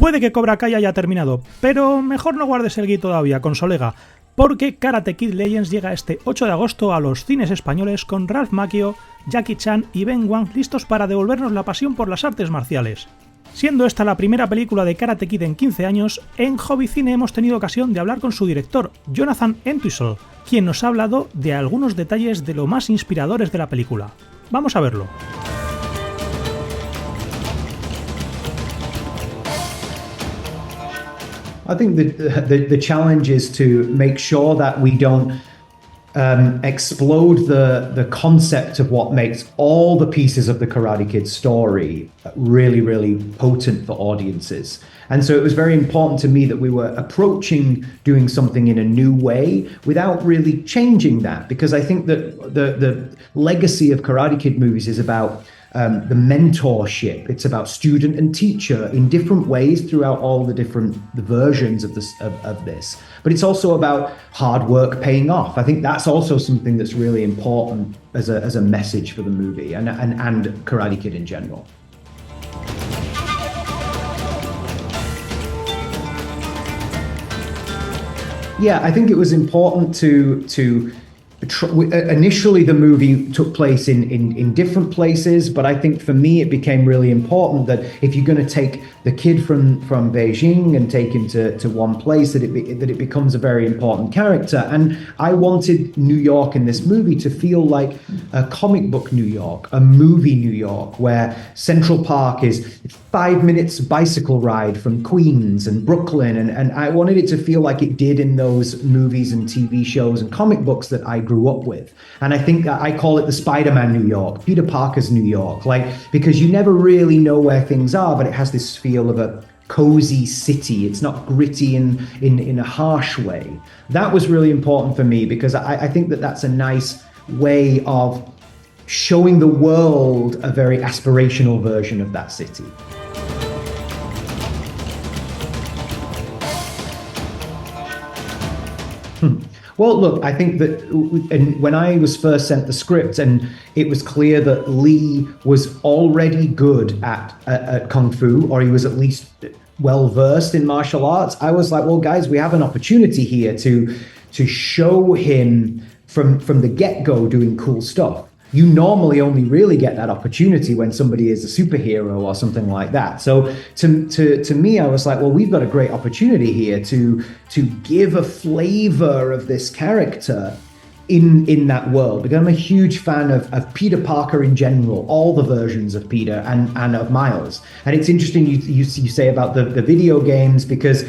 Puede que Cobra Kai haya terminado, pero mejor no guardes el gui todavía, consolega, porque Karate Kid Legends llega este 8 de agosto a los cines españoles con Ralph Macchio, Jackie Chan y Ben Wang listos para devolvernos la pasión por las artes marciales. Siendo esta la primera película de Karate Kid en 15 años, en Hobby Cine hemos tenido ocasión de hablar con su director, Jonathan Entwistle, quien nos ha hablado de algunos detalles de lo más inspiradores de la película. Vamos a verlo. I think the challenge is to make sure that we don't explode the concept of what makes all the pieces of the Karate Kid story really, really potent for audiences. And so it was very important to me that we were approaching doing something in a new way without really changing that, because I think that the legacy of Karate Kid movies is about the mentorship. It's about student and teacher in different ways throughout all the different versions of this. But it's also about hard work paying off. I think that's also something that's really important as a message for the movie and Karate Kid in general. Yeah, I think it was important to initially the movie took place in different places, but I think for me it became really important that if you're going to take the kid from Beijing and take him to one place, that it becomes a very important character. And I wanted New York in this movie to feel like a comic book New York, a movie New York, where Central Park is 5 minutes bicycle ride from Queens and Brooklyn, and I wanted it to feel like it did in those movies and TV shows and comic books that I grew up with. And I think that I call it the Spider-Man New York, Peter Parker's New York, because you never really know where things are, but it has this feel of a cozy city. It's not gritty in a harsh way. That was really important for me, because I think that that's a nice way of showing the world a very aspirational version of that city. Well, look, I think that when I was first sent the script and it was clear that Lee was already good at Kung Fu, or he was at least well-versed in martial arts, I was like, well, guys, we have an opportunity here to show him from the get-go doing cool stuff. You normally only really get that opportunity when somebody is a superhero or something like that. So to me, I was like, well, we've got a great opportunity here to give a flavor of this character in that world, because I'm a huge fan of Peter Parker in general, all the versions of Peter and of Miles. And it's interesting you say about the video games, because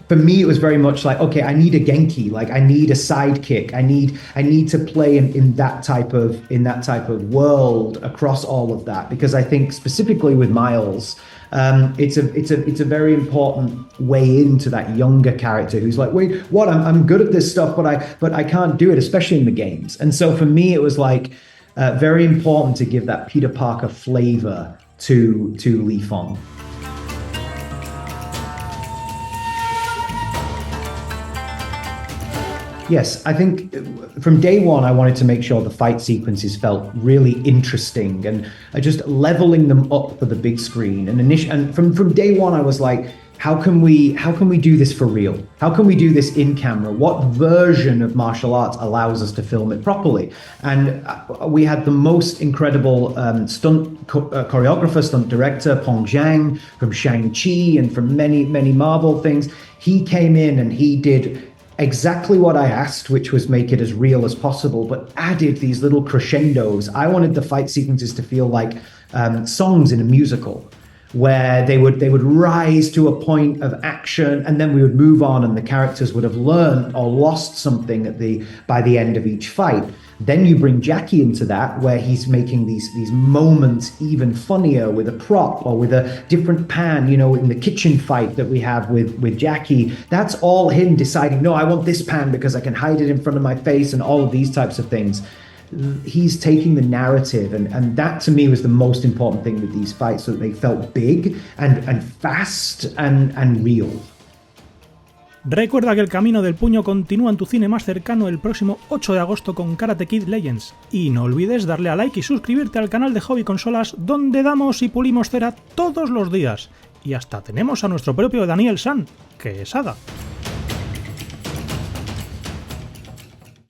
for me, it was very much like, okay, I need a Genki, like I need a sidekick. I need to play in that type of world across all of that, because I think specifically with Miles, it's a very important way into that younger character who's like, wait, what? I'm good at this stuff, but I can't do it, especially in the games. And so for me, it was like very important to give that Peter Parker flavor to Li Fong. Yes, I think from day one, I wanted to make sure the fight sequences felt really interesting and just leveling them up for the big screen. And from day one, I was like, how can we do this for real? How can we do this in camera? What version of martial arts allows us to film it properly? And we had the most incredible stunt choreographer, stunt director, Peng Zhang from Shang-Chi and from many, many Marvel things. He came in and he did exactly what I asked, which was make it as real as possible, but added these little crescendos. I wanted the fight sequences to feel like songs in a musical, where they would rise to a point of action, and then we would move on, and the characters would have learned or lost something by the end of each fight. Then you bring Jackie into that, where he's making these moments even funnier with a prop or with a different pan, in the kitchen fight that we have with Jackie. That's all him deciding, no, I want this pan because I can hide it in front of my face, and all of these types of things. He's taking the narrative, and that to me was the most important thing with these fights, so that they felt big and fast and real. Recuerda que el camino del puño continúa en tu cine más cercano el próximo 8 de agosto con Karate Kid Legends. Y no olvides darle a like y suscribirte al canal de Hobby Consolas, donde damos y pulimos cera todos los días. y hasta tenemos a nuestro propio Daniel San, que es hada.